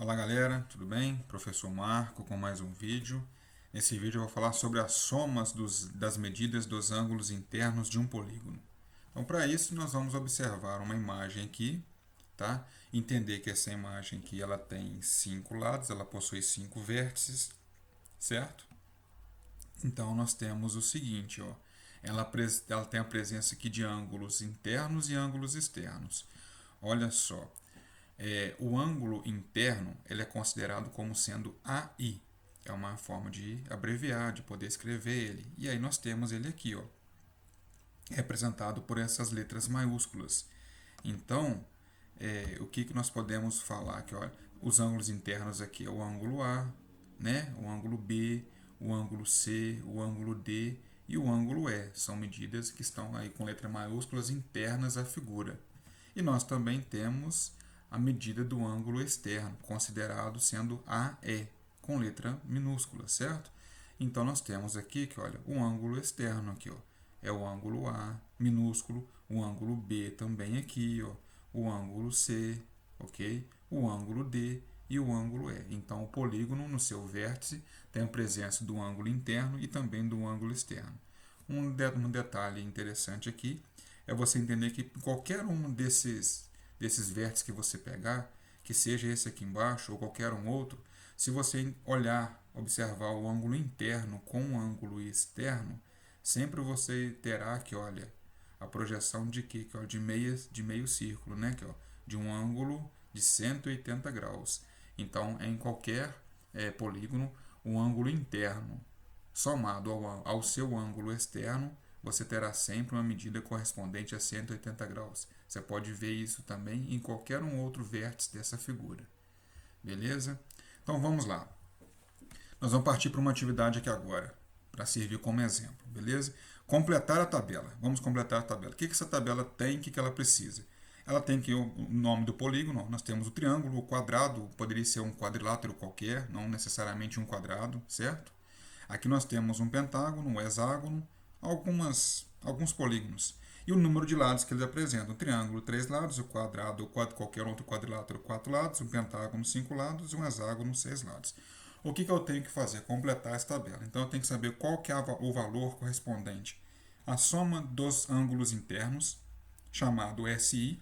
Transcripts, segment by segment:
Olá galera, tudo bem? Professor Marco com mais um vídeo. Nesse vídeo eu vou falar sobre as somas das medidas dos ângulos internos de um polígono. Então para isso nós vamos observar uma imagem aqui, tá? Entender que essa imagem aqui ela tem 5 lados, ela possui 5 vértices, certo? Então nós temos o seguinte, ó, ela tem a presença aqui de ângulos internos e ângulos externos. Olha só. O ângulo interno ele é considerado como sendo AI. É uma forma de abreviar, de poder escrever ele. E aí nós temos ele aqui, ó, representado por essas letras maiúsculas. Então, o que nós podemos falar aqui? Olha, os ângulos internos aqui é o ângulo A, né? O ângulo B, o ângulo C, o ângulo D e o ângulo E. São medidas que estão aí com letras maiúsculas internas à figura. E nós também temos a medida do ângulo externo, considerado sendo AE, com letra minúscula, certo? Então nós temos aqui que, olha, o ângulo externo aqui, ó, é o ângulo A minúsculo, o ângulo B também aqui, ó, o ângulo C, ok? O ângulo D e o ângulo E. Então o polígono no seu vértice tem a presença do ângulo interno e também do ângulo externo. Um detalhe interessante aqui é você entender que qualquer um desses vértices que você pegar, que seja esse aqui embaixo ou qualquer um outro, se você olhar, observar o ângulo interno com o ângulo externo, sempre você terá aqui, olha, a projeção de quê? Que, ó, de meio círculo, né? Que, ó, de um ângulo de 180 graus. Então, em qualquer polígono, o ângulo interno somado ao seu ângulo externo, você terá sempre uma medida correspondente a 180 graus. Você pode ver isso também em qualquer um outro vértice dessa figura. Beleza? Então vamos lá. Nós vamos partir para uma atividade aqui agora, para servir como exemplo. Beleza? Completar a tabela. Vamos completar a tabela. O que essa tabela tem, o que ela precisa? Ela tem aqui o nome do polígono. Nós temos o triângulo, o quadrado, poderia ser um quadrilátero qualquer, não necessariamente um quadrado, certo? Aqui nós temos um pentágono, um hexágono, alguns polígonos. E o número de lados que eles apresentam. O triângulo, 3 lados, o quadrado, ou qualquer outro quadrilátero, 4 lados, um pentágono, 5 lados e um hexágono, 6 lados. O que eu tenho que fazer? Completar essa tabela. Então eu tenho que saber qual que é o valor correspondente à soma dos ângulos internos, chamado SI,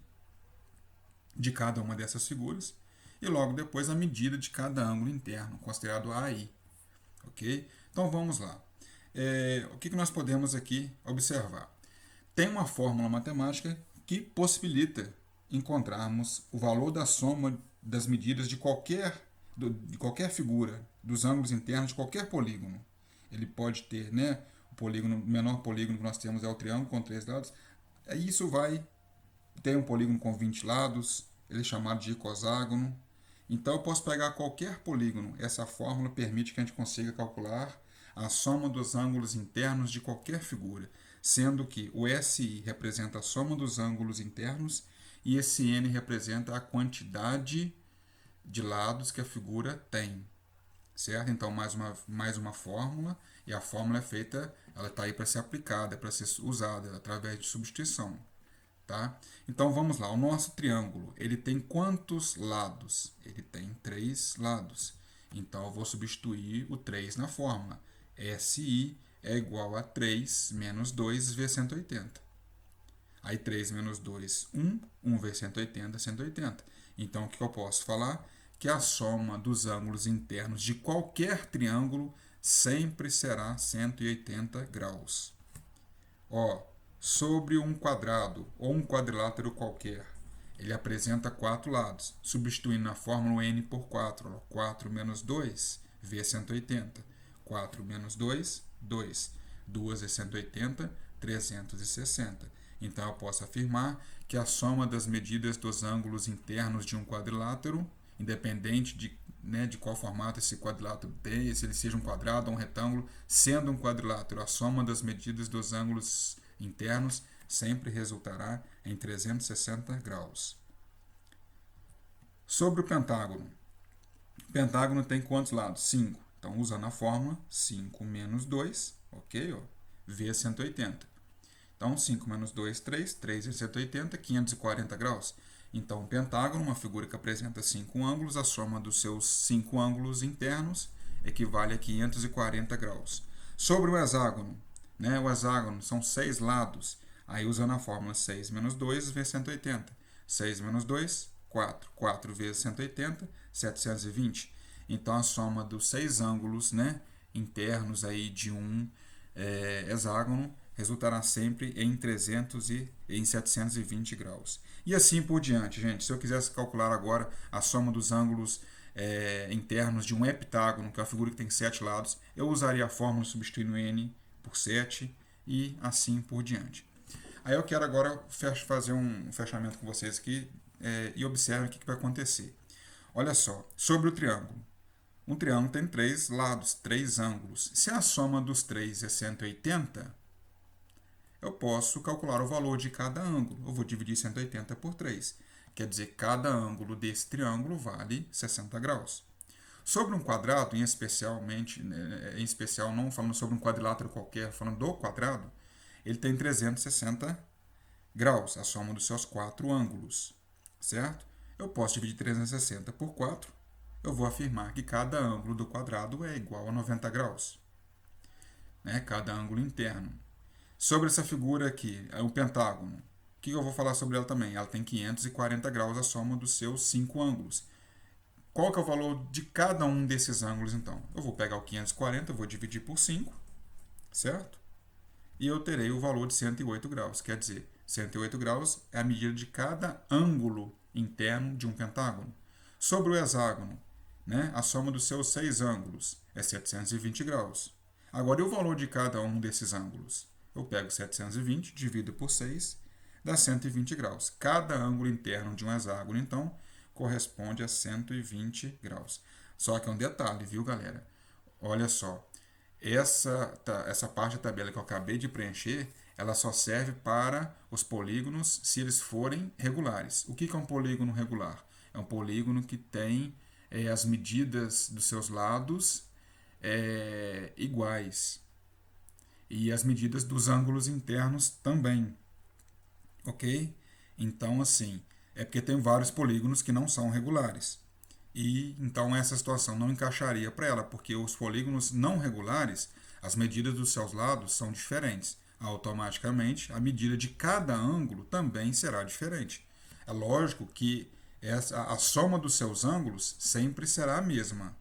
de cada uma dessas figuras, e logo depois a medida de cada ângulo interno, considerado AI. Ok? Então vamos lá. O que nós podemos aqui observar? Tem uma fórmula matemática que possibilita encontrarmos o valor da soma das medidas de qualquer figura, dos ângulos internos de qualquer polígono. Ele pode ter, né, o menor polígono que nós temos é o triângulo com 3 lados. Isso vai ter um polígono com 20 lados, ele é chamado de icoságono. Então eu posso pegar qualquer polígono. Essa fórmula permite que a gente consiga calcular a soma dos ângulos internos de qualquer figura, sendo que o SI representa a soma dos ângulos internos e esse N representa a quantidade de lados que a figura tem. Certo? Então, mais uma fórmula, e a fórmula é feita, ela está aí para ser aplicada, para ser usada através de substituição. Tá? Então vamos lá, o nosso triângulo, ele tem quantos lados? Ele tem 3 lados. Então eu vou substituir o 3 na fórmula. SI é igual a 3 menos 2 vezes 180. Aí 3 menos 2, 1. 1 vezes 180, 180. Então o que eu posso falar? Que a soma dos ângulos internos de qualquer triângulo sempre será 180 graus. Ó, sobre um quadrado ou um quadrilátero qualquer, ele apresenta 4 lados. Substituindo a fórmula N por 4. 4 menos 2 vezes 180. 4 menos 2, 2. 2 vezes 180, 360. Então eu posso afirmar que a soma das medidas dos ângulos internos de um quadrilátero, independente de qual formato esse quadrilátero tem, se ele seja um quadrado ou um retângulo, sendo um quadrilátero, a soma das medidas dos ângulos internos sempre resultará em 360 graus. Sobre o pentágono. O pentágono tem quantos lados? 5. Então, usando a fórmula, 5 menos 2, ok? Vezes 180. Então, 5 menos 2, 3. 3 vezes 180, 540 graus. Então, um pentágono, uma figura que apresenta 5 ângulos, a soma dos seus 5 ângulos internos equivale a 540 graus. Sobre o hexágono, né? O hexágono são 6 lados. Aí, usando a fórmula 6 menos 2 vezes 180. 6 menos 2, 4. 4 vezes 180, 720. Então, a soma dos 6 ângulos, né, internos aí de um hexágono resultará sempre em 720 graus. E assim por diante, gente. Se eu quisesse calcular agora a soma dos ângulos internos de um heptágono, que é uma figura que tem 7 lados, eu usaria a fórmula substituindo n por 7 e assim por diante. Aí eu quero agora fazer um fechamento com vocês aqui e observe o que vai acontecer. Olha só, sobre o triângulo. Um triângulo tem 3 lados, 3 ângulos. Se a soma dos 3 é 180, eu posso calcular o valor de cada ângulo. Eu vou dividir 180 por 3. Quer dizer, cada ângulo desse triângulo vale 60 graus. Sobre um quadrado, em especial, não falando sobre um quadrilátero qualquer, falando do quadrado, ele tem 360 graus, a soma dos seus 4 ângulos, certo? Eu posso dividir 360 por 4, eu vou afirmar que cada ângulo do quadrado é igual a 90 graus, né? Cada ângulo interno. Sobre essa figura aqui, é um pentágono, o que eu vou falar sobre ela também? Ela tem 540 graus, a soma dos seus 5 ângulos. Qual que é o valor de cada um desses ângulos, então? Eu vou pegar o 540, vou dividir por 5, certo? E eu terei o valor de 108 graus. Quer dizer, 108 graus é a medida de cada ângulo interno de um pentágono. Sobre o hexágono, né, a soma dos seus 6 ângulos é 720 graus. Agora, e o valor de cada um desses ângulos? Eu pego 720, divido por 6, dá 120 graus. Cada ângulo interno de um hexágono, então, corresponde a 120 graus. Só que é um detalhe, viu, galera? Olha só. Essa parte da tabela que eu acabei de preencher, ela só serve para os polígonos se eles forem regulares. O que é um polígono regular? É um polígono que tem as medidas dos seus lados iguais. E as medidas dos ângulos internos também. Ok? Então, assim, é porque tem vários polígonos que não são regulares. E então essa situação não encaixaria para ela, porque os polígonos não regulares, as medidas dos seus lados são diferentes. Automaticamente, a medida de cada ângulo também será diferente. É lógico que a soma dos seus ângulos sempre será a mesma,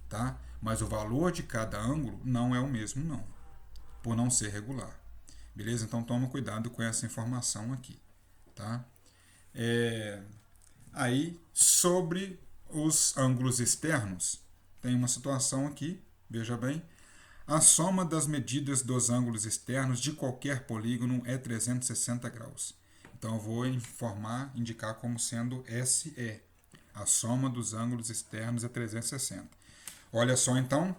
tá? Mas o valor de cada ângulo não é o mesmo, não, por não ser regular. Beleza? Então toma cuidado com essa informação aqui, tá? Aí, sobre os ângulos externos, tem uma situação aqui, veja bem. A soma das medidas dos ângulos externos de qualquer polígono é 360 graus. Então, eu vou indicar como sendo SE. A soma dos ângulos externos é 360. Olha só, então,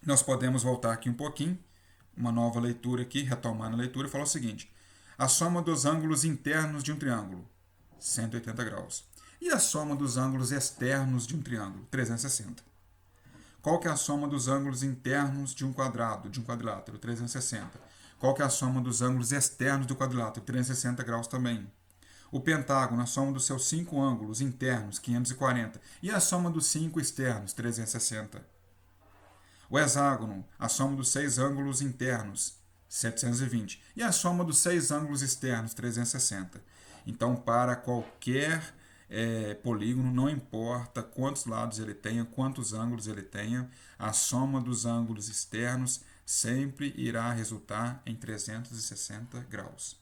nós podemos voltar aqui um pouquinho, uma nova leitura aqui, retomando a leitura, e falar o seguinte. A soma dos ângulos internos de um triângulo, 180 graus. E a soma dos ângulos externos de um triângulo? 360. Qual que é a soma dos ângulos internos de um quadrado, de um quadrilátero? 360. Qual que é a soma dos ângulos externos do quadrilátero? 360 graus também. O pentágono, a soma dos seus 5 ângulos internos, 540. E a soma dos 5 externos? 360. O hexágono, a soma dos 6 ângulos internos, 720. E a soma dos 6 ângulos externos, 360. Então, para qualquer polígono, não importa quantos lados ele tenha, quantos ângulos ele tenha, a soma dos ângulos externos sempre irá resultar em 360 graus.